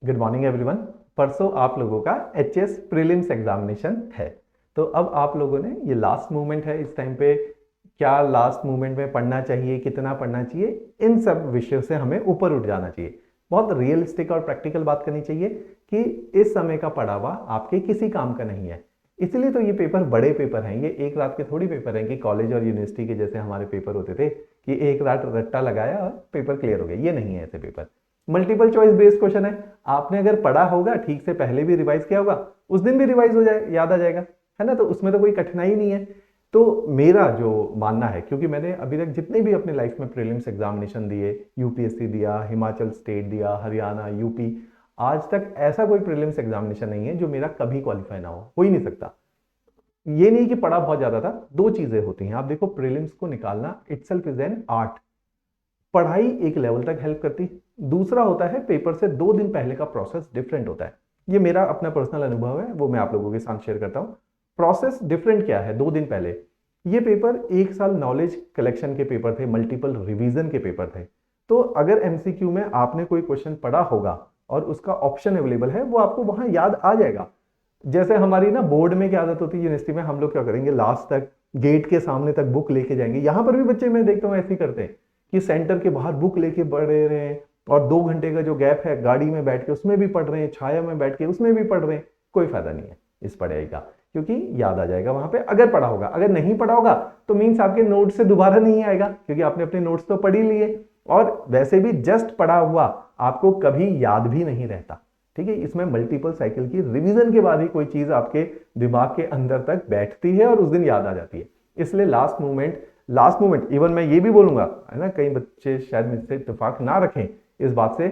Good morning everyone. परसों आप लोगों का एचएस प्रीलिम्स एग्जामिनेशन है। तो अब आप लोगों ने ये लास्ट मोमेंट है, इस टाइम पे क्या लास्ट मोमेंट में पढ़ना चाहिए, कितना पढ़ना चाहिए, इन सब विषयों से हमें ऊपर उठ जाना चाहिए। बहुत रियलिस्टिक और प्रैक्टिकल बात करनी चाहिए कि इस समय का पढ़ा हुआ आपके किसी काम का नहीं है। इसलिए तो ये पेपर बड़े पेपर हैं, ये एक रात के थोड़ी पेपर हैं कि कॉलेज और यूनिवर्सिटी के जैसे हमारे पेपर होते थे कि एक रात रट्टा लगाया और पेपर क्लियर हो गया। ये नहीं है ऐसे paper. Multiple choice based question है। आपने अगर पढ़ा होगा, ठीक से पहले भी रिवाइज किया होगा, उस दिन भी रिवाइज हो जाए, याद आ जाएगा, है ना। तो उसमें तो कोई कठिनाई नहीं है। तो मेरा जो मानना है, क्योंकि मैंने अभी तक जितने भी अपने लाइफ में प्रीलिम्स एग्जामिनेशन दिए, यूपीएससी दिया, हिमाचल स्टेट दिया, हरियाणा, यूपी, आज तक ऐसा कोई प्रीलिम्स एग्जामिनेशन नहीं है जो मेरा कभी क्वालिफाई ना हो ही नहीं सकता। ये नहीं कि पढ़ा बहुत ज्यादा था। दो चीजें होती हैं, आप देखो, प्रीलिम्स को निकालना इटसेल्फ इज एन आर्ट। पढ़ाई एक लेवल तक हेल्प करती, दूसरा होता है पेपर से 2 दिन पहले का प्रोसेस डिफरेंट होता है। ये मेरा अपना पर्सनल अनुभव है, वो मैं आप लोगों के साथ शेयर करता हूँ। प्रोसेस डिफरेंट क्या है? 2 दिन पहले ये पेपर 1 साल नॉलेज कलेक्शन के पेपर थे, मल्टीपल रिवीजन के पेपर थे। तो अगर एमसीक्यू में आपने कोई क्वेश्चन पढ़ा होगा और उसका ऑप्शन अवेलेबल है, वो आपको वहां याद आ जाएगा। जैसे हमारी ना बोर्ड में क्या आदत होती है यूनिवर्सिटी में, हम लोग क्या करेंगे, लास्ट तक गेट के सामने तक बुक लेके जाएंगे। यहां पर भी बच्चे मैं देखता हूँ ऐसे ही करते हैं कि सेंटर के बाहर बुक लेके बढ़ रहे हैं और 2 घंटे का जो गैप है गाड़ी में बैठ के उसमें भी पढ़ रहे हैं, छाया में बैठ के उसमें भी पढ़ रहे हैं। कोई फायदा नहीं है इस पढ़ाई का, क्योंकि याद आ जाएगा वहां पे अगर पढ़ा होगा। अगर नहीं पढ़ा होगा तो मीन्स आपके नोट्स से दोबारा नहीं आएगा, क्योंकि आपने अपने नोट्स तो पढ़ ही लिए। और वैसे भी जस्ट पढ़ा हुआ आपको कभी याद भी नहीं रहता। ठीक है, इसमें मल्टीपल साइकिल की रिवीजन के बाद ही कोई चीज आपके दिमाग के अंदर तक बैठती है और उस दिन याद आ जाती है। इसलिए लास्ट मोमेंट इवन मैं ये भी बोलूंगा, है ना, कई बच्चे शायद मुझसे इत्तेफाक ना रखें इस बात से,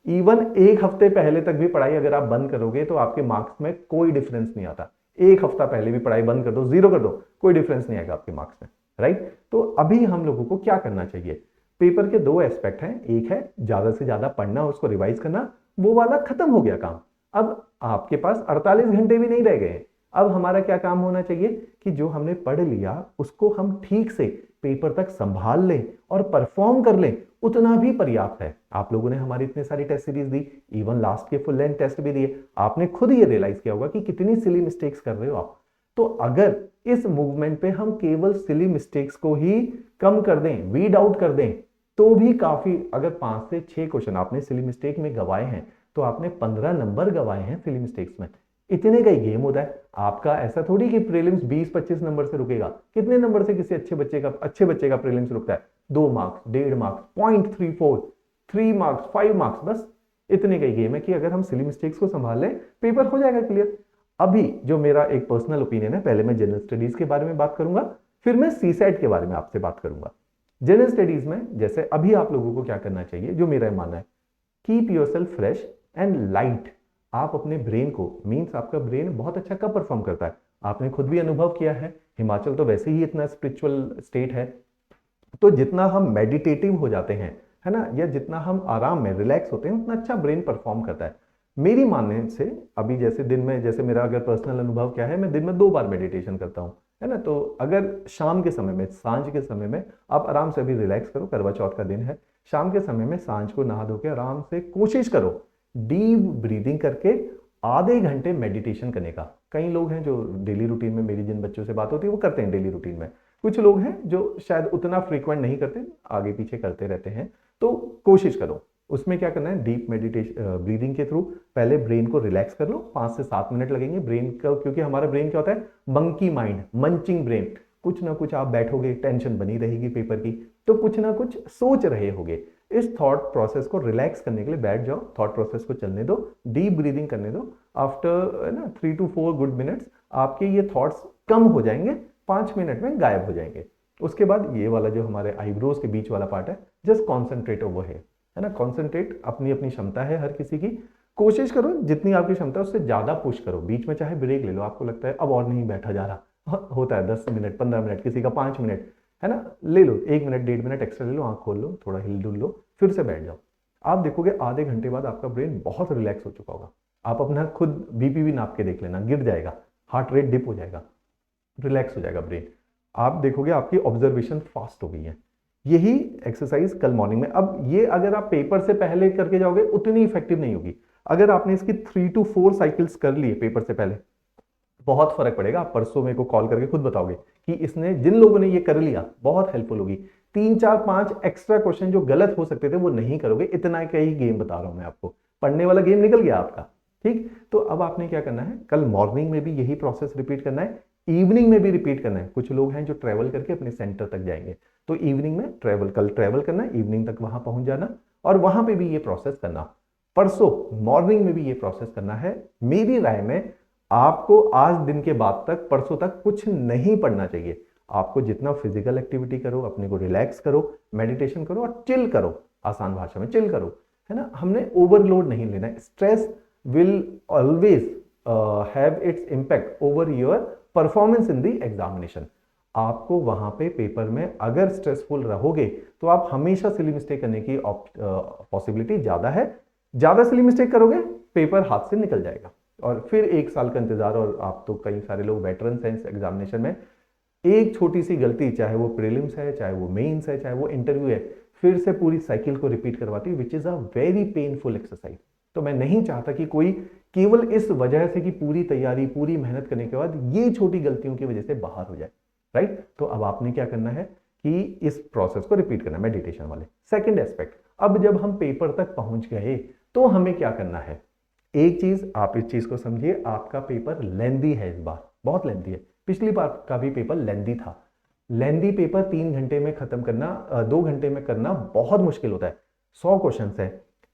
इवन 1 हफ्ते पहले तक भी पढ़ाई अगर आप बंद करोगे तो आपके मार्क्स में कोई डिफरेंस नहीं आता। 1 हफ्ता पहले भी पढ़ाई बंद कर दो, जीरो कर दो, कोई डिफरेंस नहीं आएगा आपके मार्क्स में। राइट। तो अभी हम लोगों को क्या करना चाहिए? पेपर के 2 एस्पेक्ट हैं। एक है ज्यादा से ज्यादा पढ़ना, उसको रिवाइज करना, वो वाला खत्म हो गया काम। अब आपके पास 48 घंटे भी नहीं रह गए। अब हमारा क्या काम होना चाहिए कि जो हमने पढ़ लिया उसको हम ठीक से पेपर तक संभाल लें और परफॉर्म कर लें, उतना भी पर्याप्त है। आप लोगों ने हमारी इतनी सारी टेस्ट सीरीज दी, इवन लास्ट के फुल लेंथ टेस्ट भी दिए, आपने खुद ये रियलाइज किया होगा कि कितनी सिली मिस्टेक्स कर रहे हो आप। तो अगर इस मूवमेंट पे हम केवल सिली मिस्टेक्स को ही कम कर दें, वीड आउट कर दें, तो भी काफी। अगर 5 से 6 क्वेश्चन आपने सिली मिस्टेक में गवाए हैं तो आपने 15 नंबर गवाए हैं सिली मिस्टेक्स में। इतने का ही गेम होता है आपका। ऐसा थोड़ी कि प्रीलिम्स 20-25 नंबर से रुकेगा। कितने नंबर से किसी अच्छे बच्चे का प्रीलिम्स रुकता है? 2 मार्क्स, 1.5 मार्क्स, 0.34, 3 मार्क्स, 5 मार्क्स, बस। इतने का ही गेम है कि अगर हम सिली मिस्टेक्स को संभाल लें, पेपर हो जाएगा क्लियर। अभी जो मेरा एक पर्सनल ओपिनियन है, पहले मैं जनरल स्टडीज के बारे में बात करूंगा, फिर मैं सीसेट के बारे में आपसे बात करूंगा। जनरल स्टडीज में जैसे अभी आप लोगों को क्या करना चाहिए, जो मेरा मानना है, keep your self fresh and light. आप अपने ब्रेन को, मीन्स आपका ब्रेन बहुत अच्छा कब परफॉर्म करता है, आपने खुद भी अनुभव किया है। हिमाचल तो वैसे ही इतना स्पिरिचुअल स्टेट है, तो जितना हम मेडिटेटिव हो जाते हैं, है ना, या जितना हम आराम में रिलैक्स होते हैं, उतना अच्छा ब्रेन परफॉर्म करता है मेरी मानने से। अभी जैसे दिन में, जैसे मेरा अगर पर्सनल अनुभव क्या है, मैं दिन में 2 बार मेडिटेशन करता हूँ, है ना। तो अगर शाम के समय में, सांझ के समय में आप आराम से अभी रिलैक्स करो, करवा चौथ का दिन है, शाम के समय में सांझ को नहा धो के आराम से कोशिश करो डीप ब्रीदिंग करके आधे घंटे मेडिटेशन करने का। कई लोग हैं जो डेली रूटीन में, मेरी जिन बच्चों से बात होती है वो करते हैं डेली रूटीन में। कुछ लोग हैं जो शायद उतना फ्रीक्वेंट नहीं करते, आगे पीछे करते रहते हैं। तो कोशिश करो। उसमें क्या करना है, डीप मेडिटेशन ब्रीदिंग के थ्रू पहले ब्रेन को रिलैक्स कर लो। 5 से 7 मिनट लगेंगे ब्रेन का, क्योंकि हमारा ब्रेन क्या होता है, मंकी माइंड, मंचिंग ब्रेन। कुछ ना कुछ आप बैठोगे, टेंशन बनी रहेगी पेपर की, तो कुछ ना कुछ सोच रहे होगे। इस थॉट प्रोसेस को रिलैक्स करने के लिए बैठ जाओ, थॉट प्रोसेस को चलने दो, डीप ब्रीदिंग करने दो। आफ्टर ना 3 to 4 गुड मिनट्स आपके ये थॉट्स कम हो जाएंगे, 5 मिनट में गायब हो जाएंगे। उसके बाद ये वाला जो हमारे आईब्रोज के बीच वाला पार्ट है, जस्ट कॉन्सेंट्रेट ओवर है ना। कॉन्सेंट्रेट, अपनी अपनी क्षमता है हर किसी की। कोशिश करो जितनी आपकी क्षमता है उससे ज्यादा पुश करो। बीच में चाहे ब्रेक ले लो, आपको लगता है अब और नहीं बैठा जा रहा, होता है 10 मिनट, 15 मिनट, किसी का 5 मिनट, है ना, ले लो 1 मिनट, 1.5 मिनट एक्स्ट्रा ले लो, आंख खोल लो, थोड़ा हिल डुल लो, फिर से बैठ जाओ। आप देखोगे आधे घंटे बाद आपका ब्रेन बहुत रिलैक्स हो चुका होगा। आप अपना खुद बीपी भी नाप के देख लेना, गिर जाएगा, हार्ट रेट डिप हो जाएगा, रिलैक्स हो जाएगा ब्रेन। आप देखोगे आपकी ऑब्जर्वेशन फास्ट हो गई है। यही एक्सरसाइज कल मॉर्निंग में, अब ये अगर आप पेपर से पहले करके जाओगे उतनी इफेक्टिव नहीं होगी। अगर आपने इसकी 3 to 4 साइकिल्स कर लिए पेपर से पहले, बहुत फर्क पड़ेगा। आप परसों मेरे को कॉल करके खुद बताओगे कि इसने, जिन लोगों ने ये कर लिया, बहुत हेल्पफुल होगी। 3 4 5 एक्स्ट्रा क्वेश्चन जो गलत हो सकते थे वो नहीं करोगे। इतना का ही गेम बता रहा हूं मैं आपको, पढ़ने वाला गेम निकल गया आपका। ठीक, तो अब आपने क्या करना है, कल मॉर्निंग में भी यही प्रोसेस रिपीट करना है, इवनिंग में भी रिपीट करना है। कुछ लोग हैं जो ट्रेवल करके अपने सेंटर तक जाएंगे, तो इवनिंग में कल ट्रेवल करना है, इवनिंग तक वहां पहुंच जाना और वहां पे भी ये प्रोसेस करना। परसों मॉर्निंग में भी ये प्रोसेस करना है। मेरी राय में आपको आज दिन के बाद तक, परसों तक कुछ नहीं पढ़ना चाहिए। आपको जितना फिजिकल एक्टिविटी करो, अपने को रिलैक्स करो, मेडिटेशन करो और चिल करो, आसान भाषा में चिल करो, है ना। हमने ओवरलोड नहीं लेना है। Stress will always have it's impact over your performance in the examination. आपको वहां पे पेपर में अगर स्ट्रेसफुल रहोगे तो आप हमेशा सिली मिस्टेक करने की पॉसिबिलिटी ज्यादा है। ज्यादा सिली मिस्टेक करोगे, पेपर हाथ से निकल जाएगा और फिर 1 साल का इंतजार। और आप तो कई सारे लोग वेटरन हैं इस एग्जामिनेशन में, एक छोटी सी गलती, चाहे वो प्रीलिम्स है, चाहे वो मेंस है, चाहे वो इंटरव्यू है, फिर से पूरी साइकिल को रिपीट करवाती है, which is a very painful exercise. तो मैं नहीं चाहता कि कोई केवल इस वजह से कि पूरी तैयारी, पूरी मेहनत करने के बाद ये छोटी गलतियों की वजह से बाहर हो जाए, राइट। तो अब आपने क्या करना है कि इस प्रोसेस को रिपीट करना है, मेडिटेशन वाले। सेकंड एस्पेक्ट, अब जब हम पेपर तक पहुंच गए तो हमें क्या करना है। एक चीज आप इस चीज को समझिए, आपका पेपर लेंदी है, इस बार बहुत लेंदी है। पिछली बार का भी पेपर लेंदी था। लेंदी पेपर 3 घंटे में खत्म करना, 2 घंटे में करना बहुत मुश्किल होता है। 100 क्वेश्चन है,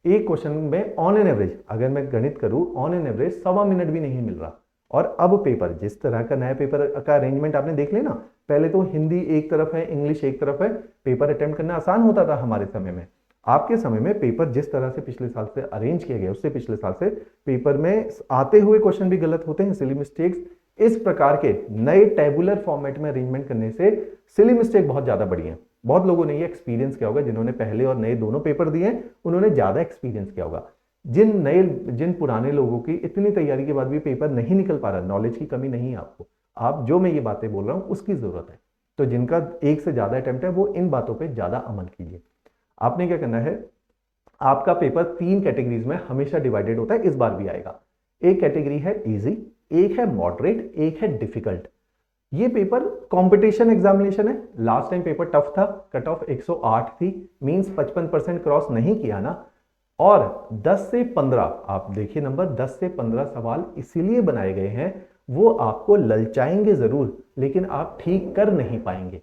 एक क्वेश्चन में ऑन एन एवरेज, अगर मैं गणित करूं, ऑन एन एवरेज 1.25 मिनट भी नहीं मिल रहा। और अब पेपर, जिस तरह का नया पेपर का अरेंजमेंट आपने देख लिया ना, पहले तो हिंदी एक तरफ है, इंग्लिश एक तरफ है, पेपर अटेम्प्ट करना आसान होता था हमारे समय में। आपके समय में पेपर जिस तरह से पिछले साल से अरेंज किया गया, उससे पिछले साल से पेपर में आते हुए क्वेश्चन भी गलत होते हैं, सिली मिस्टेक्स। इस प्रकार के नए टेबुलर फॉर्मेट में अरेंजमेंट करने से सिली मिस्टेक बहुत ज्यादा बढ़ी है। बहुत लोगों ने ये एक्सपीरियंस किया होगा, जिन्होंने पहले और नए दोनों पेपर दिए हैं, उन्होंने ज्यादा एक्सपीरियंस किया होगा। जिन पुराने लोगों की इतनी तैयारी के बाद भी पेपर नहीं निकल पा रहा, नॉलेज की कमी नहीं है आपको, आप जो मैं ये बातें बोल रहा हूं उसकी जरूरत है। तो जिनका एक से ज्यादा अटेम्प्ट है वो इन बातों पर ज्यादा अमल कीजिए। आपने क्या करना है, आपका पेपर 3 कैटेगरीज में हमेशा डिवाइडेड होता है, इस बार भी आएगा। एक कैटेगरी है इजी, एक है मॉडरेट, एक है डिफिकल्ट। ये पेपर कंपटीशन एग्जामिनेशन है। लास्ट टाइम पेपर टफ था, कट ऑफ 108 थी, मींस 55% क्रॉस नहीं किया ना। और 10 से 15, आप देखिए नंबर, 10 से 15 सवाल इसीलिए बनाए गए हैं, वो आपको ललचाएंगे जरूर, लेकिन आप ठीक कर नहीं पाएंगे।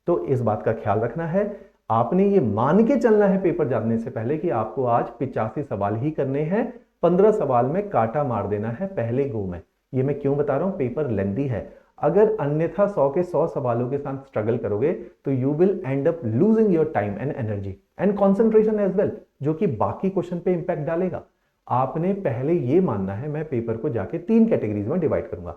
तो इस बात का ख्याल रखना है। आपने ये मान के चलना है पेपर जाने से पहले कि आपको आज 85 सवाल ही करने हैं, 15 सवाल में काटा मार देना है पहले गो में। ये मैं क्यों बता रहा हूं, पेपर लेंदी है। अगर अन्यथा 100 के 100 सवालों के साथ स्ट्रगल करोगे तो you will end up losing your time and energy and concentration as well, जो कि बाकी क्वेश्चन पे इंपैक्ट डालेगा। आपने पहले ये मानना है, मैं पेपर को जाके 3 कैटेगरीज में डिवाइड करूंगा।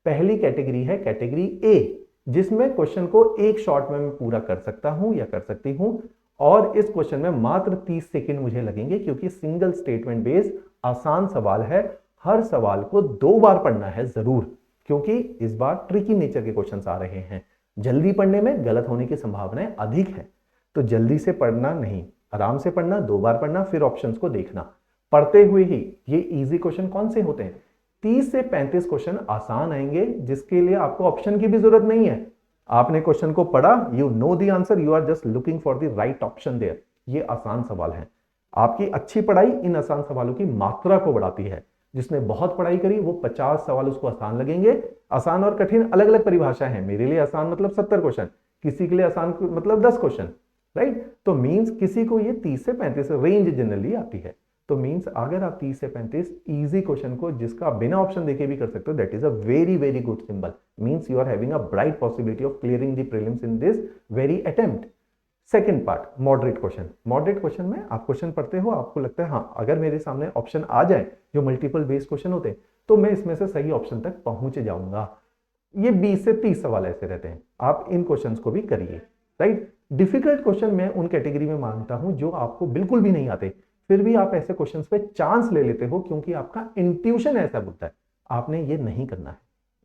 पहली कैटेगरी है कैटेगरी ए, जिसमें क्वेश्चन को एक शॉट में मैं पूरा कर सकता हूं या कर सकती हूं, और इस क्वेश्चन में मात्र 30 सेकंड मुझे लगेंगे, क्योंकि सिंगल स्टेटमेंट बेस्ड आसान सवाल है। हर सवाल को 2 बार पढ़ना है जरूर, क्योंकि इस बार ट्रिकी नेचर के क्वेश्चंस आ रहे हैं। जल्दी पढ़ने में गलत होने की संभावनाएं अधिक है, तो जल्दी से पढ़ना नहीं, आराम से पढ़ना, 2 बार पढ़ना, फिर ऑप्शंस को देखना। पढ़ते हुए ही ये इजी क्वेश्चन कौन से होते हैं, 30 से 35 क्वेश्चन आसान आएंगे, जिसके लिए आपको ऑप्शन की भी जरूरत नहीं है। आपने क्वेश्चन को पढ़ा, you know the answer, you are just looking for the right option there. ये आसान सवाल है। आपकी अच्छी पढ़ाई इन आसान सवालों की मात्रा को बढ़ाती है। जिसने बहुत पढ़ाई करी वो 50 सवाल उसको आसान लगेंगे। आसान और कठिन अलग अलग परिभाषा है। मेरे लिए आसान मतलब 70 क्वेश्चन, किसी के लिए आसान मतलब 10 क्वेश्चन, राइट। तो मींस किसी को ये 30 से 35 रेंज जनरली आती है। तो मींस अगर आप 30 से 35 इजी क्वेश्चन को, जिसका बिना ऑप्शन देखे भी कर सकते हो, that is a very very good symbol, means you are having a bright possibility of clearing the prelims in this very attempt. Second part, moderate question. Moderate question में आप क्वेश्चन पढ़ते हो, आपको लगता है हाँ, अगर मेरे सामने ऑप्शन आ जाए जो मल्टीपल बेस्ड क्वेश्चन होते हैं, तो मैं इसमें से सही ऑप्शन तक पहुंच जाऊंगा। ये 20 से 30 सवाल ऐसे रहते हैं, आप इन क्वेश्चंस को भी करिए, राइट। डिफिकल्ट क्वेश्चन मैं उन कैटेगरी में मानता हूं जो आपको बिल्कुल भी नहीं आते, फिर भी आप ऐसे क्वेश्चंस पे चांस ले लेते हो, क्योंकि आपका इंट्यूशन ऐसा बोलता है। आपने ये नहीं करना है।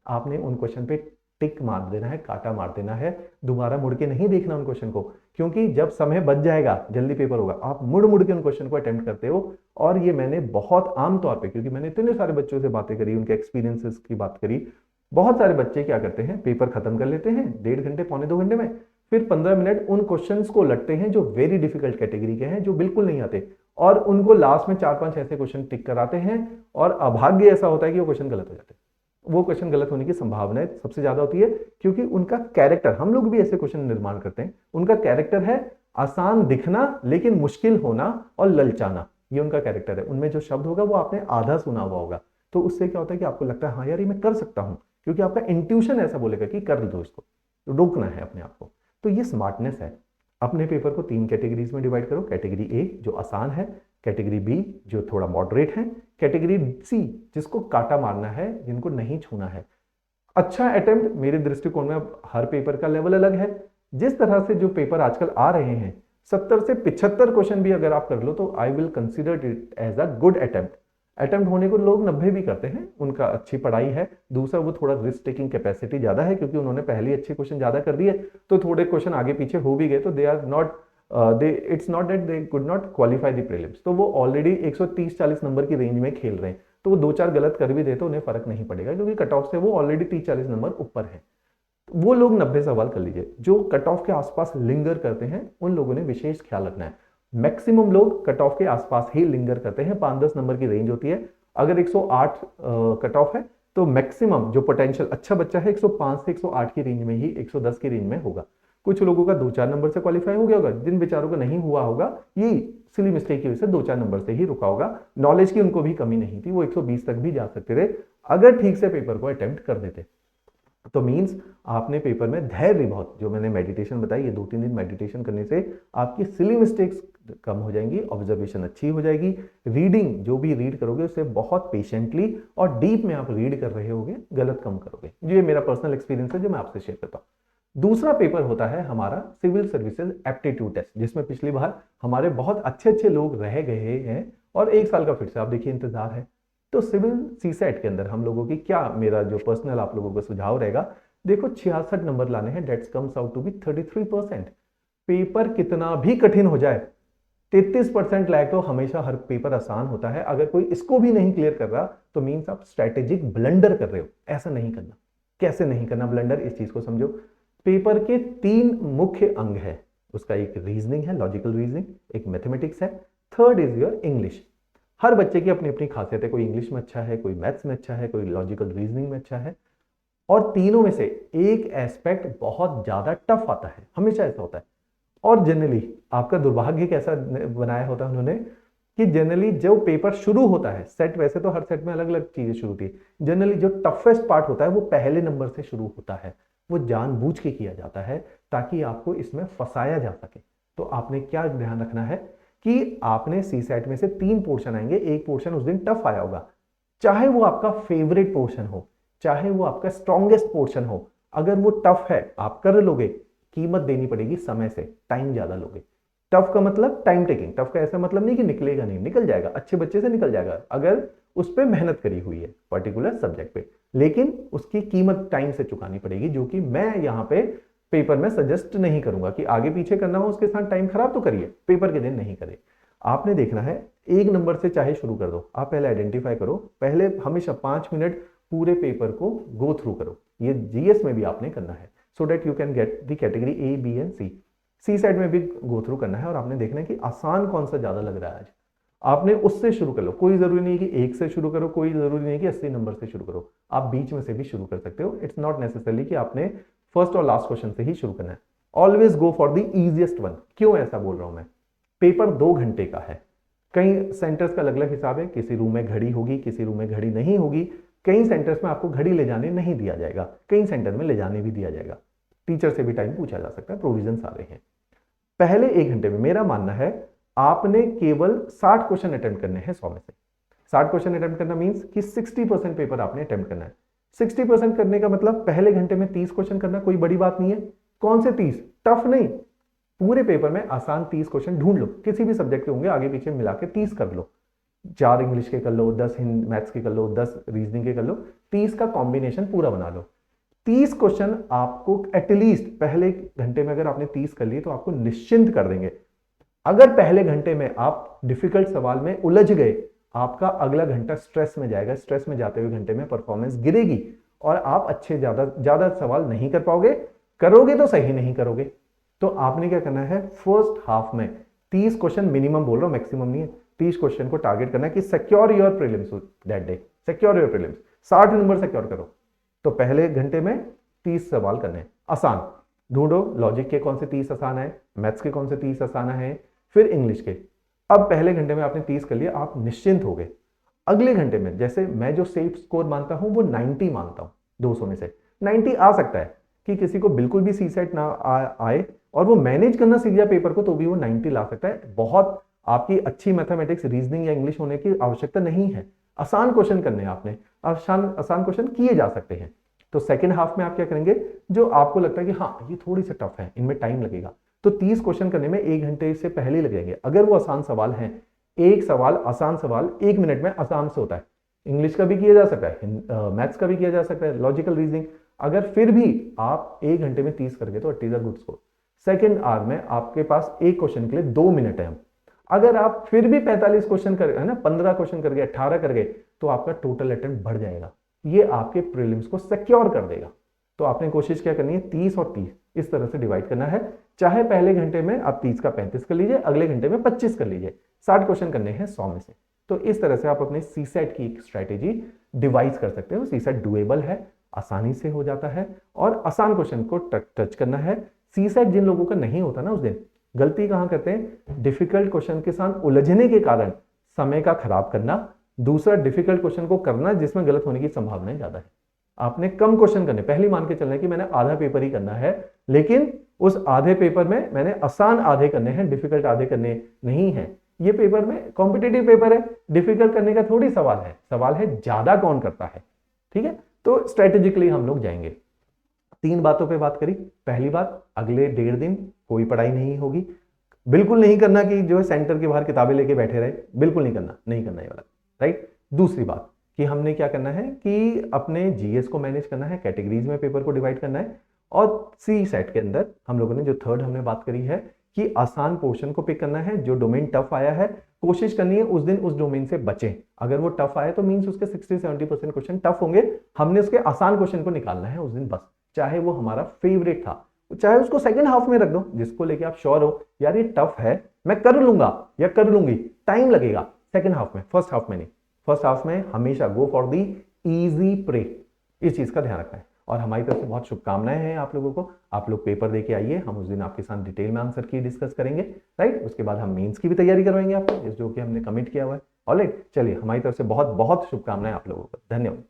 आपने उन क्वेश्चन पे टिक मार देना है, काटा मार देना है, दोबारा मुड़ के नहीं देखना उन क्वेश्चन को, क्योंकि जब समय बच जाएगा, जल्दी पेपर होगा, आप मुड़ मुड़ के उन क्वेश्चन को अटेम्प्ट करते हो। और ये मैंने बहुत आम तौर पे, क्योंकि मैंने इतने सारे बच्चों से बातें करी, उनके एक्सपीरियंसेस की बात करी, बहुत सारे बच्चे क्या करते हैं, पेपर खत्म कर लेते हैं 1.5 घंटे पौने 2 घंटे में, फिर 15 मिनट उन क्वेश्चंस को लटते हैं जो वेरी डिफिकल्ट कैटेगरी के हैं, जो बिल्कुल नहीं आते, और उनको लास्ट में 4-5 ऐसे क्वेश्चन टिक कराते हैं, और अभाग्य ऐसा होता है कि वो क्वेश्चन गलत हो जाते हैं। वो क्वेश्चन गलत होने की संभावना सबसे ज्यादा होती है, क्योंकि उनका कैरेक्टर, हम लोग भी ऐसे क्वेश्चन निर्माण करते हैं, उनका कैरेक्टर है आसान दिखना लेकिन मुश्किल होना और ललचाना, ये उनका कैरेक्टर है। उनमें जो शब्द होगा वो आपने आधा सुना हुआ होगा, तो उससे क्या होता है कि आपको लगता है हाँ यार ये मैं कर सकता हूं, क्योंकि आपका इंट्यूशन ऐसा बोलेगा कि कर दो इसको, तो रोकना है अपने आप को। तो ये स्मार्टनेस है। अपने पेपर को 3 कैटेगरीज में डिवाइड करो, कैटेगरी ए जो आसान है, कैटेगरी बी जो थोड़ा मॉडरेट है, कैटेगरी सी जिसको काटा मारना है, जिनको नहीं छूना है। अच्छा अटेम्प्ट मेरे दृष्टिकोण में, अब हर पेपर का लेवल अलग है, जिस तरह से जो पेपर आजकल आ रहे हैं 70 से 75 क्वेश्चन भी अगर आप कर लो तो I will consider it as a good attempt. Attempt होने को लोग 90 भी करते हैं, उनका अच्छी पढ़ाई है। दूसरा, वो थोड़ा रिस्क टेकिंग कैपेसिटी ज्यादा है, क्योंकि उन्होंने पहले अच्छे क्वेश्चन ज्यादा कर दिए, तो थोड़े क्वेश्चन आगे पीछे हो भी गए, तो they are not it's not that they could not qualify the prelims, तो वो ऑलरेडी 130-40 नंबर की रेंज में खेल रहे हैं, तो वो 2-4 गलत कर भी दे तो उन्हें फर्क नहीं पड़ेगा, क्योंकि कट ऑफ से वो ऑलरेडी 30-40 नंबर ऊपर है। वो लोग 90 सवाल कर लीजिए। जो कट ऑफ के आसपास लिंगर करते हैं उन लोगों ने विशेष ख्याल रखना है। मैक्सिमम लोग कट ऑफ के आसपास ही लिंगर करते हैं, 5-10 नंबर की रेंज होती है। अगर 108 कट ऑफ है तो मैक्सिमम जो पोटेंशियल अच्छा बच्चा है 105 से 108 की रेंज में ही, 110 की रेंज में होगा। कुछ लोगों का 2-4 नंबर से क्वालिफाई हो गया होगा, जिन बेचारों का नहीं हुआ होगा ये सिली मिस्टेक की वजह से 2-4 नंबर से ही रुका होगा। नॉलेज की उनको भी कमी नहीं थी, वो 120 तक भी जा सकते थे अगर ठीक से पेपर को अटेम्प्ट कर देते। तो मींस आपने पेपर में धैर्य, बहुत जो मैंने मेडिटेशन बताई, ये 2-3 दिन मेडिटेशन करने से आपकी सिली मिस्टेक्स कम हो जाएंगी, ऑब्जर्वेशन अच्छी हो जाएगी, रीडिंग जो भी रीड करोगे उसे बहुत पेशेंटली और डीप में आप रीड कर रहे होगे, गलत कम करोगे। ये मेरा पर्सनल एक्सपीरियंस है जो मैं आपसे शेयर करता हूँ। दूसरा पेपर होता है हमारा सिविल सर्विसेज एप्टीट्यूड टेस्ट, जिसमें पिछली बार हमारे बहुत अच्छे अच्छे लोग रह गए हैं और 1 साल का फिर से आप देखिए इंतजार है। तो सिविल सीसेट के अंदर हम लोगों की क्या, मेरा जो पर्सनल आप लोगों का सुझाव रहेगा, देखो 66 नंबर लाने हैं, that's comes out to be 33%। Paper कितना भी कठिन हो जाए, 33% लायक तो हमेशा हर पेपर आसान होता है। अगर कोई इसको भी नहीं क्लियर कर रहा तो मीन्स आप स्ट्रैटेजिक ब्लंडर कर रहे हो। ऐसा नहीं करना। कैसे नहीं करना ब्लंडर, इस चीज को समझो। पेपर के 3 मुख्य अंग है, उसका एक रीजनिंग है, लॉजिकल रीजनिंग, एक मैथमेटिक्स है, थर्ड इज योर इंग्लिश। हर बच्चे की अपनी अपनी खासियत है, कोई इंग्लिश में अच्छा है, कोई मैथ्स में अच्छा है, कोई लॉजिकल रीजनिंग में अच्छा है, और तीनों में से एक एस्पेक्ट बहुत ज्यादा टफ आता है, हमेशा ऐसा होता है। और जनरली आपका दुर्भाग्य कैसा बनाया होता है उन्होंने कि जनरली जो पेपर शुरू होता है, सेट वैसे तो हर सेट में अलग अलग चीजें शुरू होती है, जनरली जो टफेस्ट पार्ट होता है वो पहले नंबर से शुरू होता है। वो जानबूझ के किया जाता है ताकि आपको इसमें फंसाया जा सके। तो आपने क्या ध्यान रखना है कि आपने सी सेट में से 3 पोर्शन आएंगे, एक पोर्शन उस दिन टफ आया होगा, चाहे वो आपका फेवरेट पोर्शन हो, चाहे वो आपका स्ट्रॉन्गेस्ट पोर्शन हो, अगर वो टफ है आप कर लोगे, कीमत देनी पड़ेगी समय से, टाइम ज्यादा लोगे। टफ का मतलब टाइम टेकिंग, टफ का ऐसा मतलब नहीं कि निकलेगा नहीं, निकल जाएगा, अच्छे बच्चे से निकल जाएगा अगर उस पर मेहनत करी हुई है पर्टिकुलर सब्जेक्ट पे, लेकिन उसकी कीमत टाइम से चुकानी पड़ेगी, जो कि मैं यहाँ पे पेपर में सजेस्ट नहीं करूंगा कि आगे पीछे करना हो उसके साथ टाइम खराब तो करिए, पेपर के दिन नहीं करे। आपने देखना है 1 नंबर से चाहे शुरू कर दो, आप पहले आइडेंटिफाई करो, पहले हमेशा 5 मिनट पूरे पेपर को गो थ्रू करो। ये जीएस में भी आपने करना है, so that you can get the category A, B and C. C side में भी गो थ्रू करना है, और आपने देखना है कि आसान कौन सा ज्यादा लग रहा है आज, आपने उससे शुरू कर लो। कोई जरूरी नहीं है कि 1 से शुरू करो, कोई जरूरी नहीं है कि 80 नंबर से शुरू करो, आप बीच में से भी शुरू कर सकते हो। इट्स नॉट नेसेसरी कि आपने फर्स्ट और लास्ट क्वेश्चन से ही शुरू करना है। Always go for the easiest one. क्यों ऐसा बोल रहा हूं मैं? पेपर 2 घंटे का है, कई सेंटर्स का अलग अलग हिसाब है, किसी रूम में घड़ी होगी, किसी रूम में घड़ी नहीं होगी, कई सेंटर्स में आपको घड़ी ले जाने नहीं दिया जाएगा, कई सेंटर में ले जाने भी दिया जाएगा, टीचर से भी टाइम पूछा जा सकता है, प्रोविजन सारे हैं। पहले 1 घंटे में मेरा मानना है आपने केवल 60 क्वेश्चन अटेम्प्ट करने हैं 100 में से। 60 क्वेश्चन अटेम्प्ट करना मींस कि 60% पेपर आपने अटेम्प्ट करना है। 60% करने का मतलब पहले घंटे में 30 क्वेश्चन करना कोई बड़ी बात नहीं है। कौन से 30? टफ नहीं, पूरे पेपर में आसान 30 क्वेश्चन ढूंढ लो, किसी भी सब्जेक्ट के होंगे, आगे पीछे मिला के 30 कर लो। 4 इंग्लिश के कर लो, 10 मैथ्स के कर लो, 10 रीजनिंग के कर लो, 30 का कॉम्बिनेशन पूरा बना लो। 30 क्वेश्चन आपको एटलीस्ट पहले घंटे में अगर आपने 30 कर लिए तो आपको निश्चिंत कर देंगे। अगर पहले घंटे में आप डिफिकल्ट सवाल में उलझ गए, आपका अगला घंटा स्ट्रेस में जाएगा, स्ट्रेस में जाते हुए घंटे में परफॉर्मेंस गिरेगी और आप अच्छे ज्यादा सवाल नहीं कर पाओगे, करोगे तो सही नहीं करोगे। तो आपने क्या करना है, फर्स्ट हाफ में 30 क्वेश्चन मिनिमम बोल रहा हूं, मैक्सिमम नहीं है, 30 क्वेश्चन को टारगेट करना है कि secure your prelims that day, secure your prelims, 60 number secure करो। तो पहले घंटे में 30 सवाल करने हैं आसान, ढूंढो लॉजिक के कौन से 30 आसान है, मैथ्स के कौन से 30 आसान है, फिर इंग्लिश के। अब पहले घंटे में आपने 30 कर लिया, आप निश्चिंत हो गए। अगले घंटे में जैसे मैं जो सेफ स्कोर मानता हूं वो 90 मानता हूं, 200 में से 90 आ सकता है कि किसी को बिल्कुल भी सी सेट ना आए और वो मैनेज करना सीख जाए पेपर को, तो भी वो 90 ला सकता है। बहुत आपकी अच्छी मैथमेटिक्स, रीजनिंग या इंग्लिश होने की आवश्यकता नहीं है, आसान क्वेश्चन करने हैं आपने, आसान क्वेश्चन किए जा सकते हैं। तो सेकेंड हाफ में आप क्या करेंगे, जो आपको लगता है कि हाँ ये थोड़ी सा टफ है, इनमें टाइम लगेगा, तो 30 क्वेश्चन करने में 1 घंटे से पहले लग जाएंगे। अगर वो आसान सवाल हैं, एक सवाल आसान सवाल 1 मिनट में आसान से होता है, इंग्लिश का भी किया जा सकता है, मैथ्स का भी किया जा सकता है, लॉजिकल रीजनिंग, अगर फिर भी आप 1 घंटे में 30 करके तो it is a good score. Second hour में आपके पास एक क्वेश्चन के लिए 2 मिनट है, अगर आप फिर भी 45 क्वेश्चन कर, है ना, 15 क्वेश्चन करके 18 कर गए तो आपका टोटल अटेम्प्ट बढ़ जाएगा, ये आपके प्रीलिम्स को सिक्योर कर देगा। तो आपने कोशिश क्या करनी है, 30 और 30 इस तरह से डिवाइड करना है, चाहे पहले घंटे में आप 30 का 35 कर लीजिए, अगले घंटे में 25 कर लीजिए, 60 क्वेश्चन करने हैं 100 में से। तो इस तरह से आप अपने सीसेट की एक स्ट्रेटेजी डिवाइस कर सकते हो। सीसेट डुएबल है, आसानी से हो जाता है और आसान क्वेश्चन को टच करना है। सीसेट जिन लोगों का नहीं होता ना, उस दिन गलती कहां करते हैं, डिफिकल्ट क्वेश्चन के साथ उलझने के कारण समय का खराब करना, दूसरा डिफिकल्ट क्वेश्चन को करना जिसमें गलत होने की संभावना ज्यादा है। आपने कम क्वेश्चन करने, पहले मान के चलना है कि मैंने आधा पेपर ही करना है, लेकिन उस आधे पेपर में मैंने आसान आधे करने हैं, डिफिकल्ट आधे करने नहीं है। ये पेपर में कॉम्पिटिटिव पेपर है, डिफिकल्ट करने का थोड़ी सवाल है ज्यादा कौन करता है, ठीक है। तो स्ट्रेटेजिकली हम लोग जाएंगे। 3 बातों पे बात करी। पहली बात, अगले 1.5 दिन कोई पढ़ाई नहीं होगी, बिल्कुल नहीं करना कि जो है सेंटर के बाहर किताबें लेके बैठे रहे, बिल्कुल नहीं करना ये वाला, राइट। दूसरी बात कि हमने क्या करना है कि अपने जीएस को मैनेज करना है, कैटेगरीज में पेपर को डिवाइड करना है, और सी सेट के अंदर हम लोगों ने जो थर्ड हमने बात करी है कि आसान पोर्शन को पिक करना है। जो डोमेन टफ आया है कोशिश करनी है उस दिन उस डोमेन से बचें, अगर वो टफ आया तो मींस उसके 60-70% क्वेश्चन टफ होंगे, हमने उसके आसान क्वेश्चन को निकालना है उस दिन बस, चाहे वो हमारा फेवरेट था, चाहे उसको सेकंड हाफ में रख दो, जिसको लेके आप श्योर हो यार ये टफ है, मैं कर लूंगा या कर लूंगी, टाइम लगेगा सेकंड हाफ में, फर्स्ट हाफ में नहीं। फर्स्ट हाफ में हमेशा go for the easy pray, इस चीज का ध्यान रखना है। और हमारी तरफ से बहुत शुभकामनाएं हैं आप लोगों को, आप लोग पेपर देके आइए, हम उस दिन आपके साथ डिटेल में आंसर की डिस्कस करेंगे, राइट। उसके बाद हम मेंस की भी तैयारी करवाएंगे आपको, जो कि हमने कमिट किया हुआ है। ऑलराइट, चलिए हमारी तरफ से बहुत बहुत शुभकामनाएं आप लोगों को, धन्यवाद।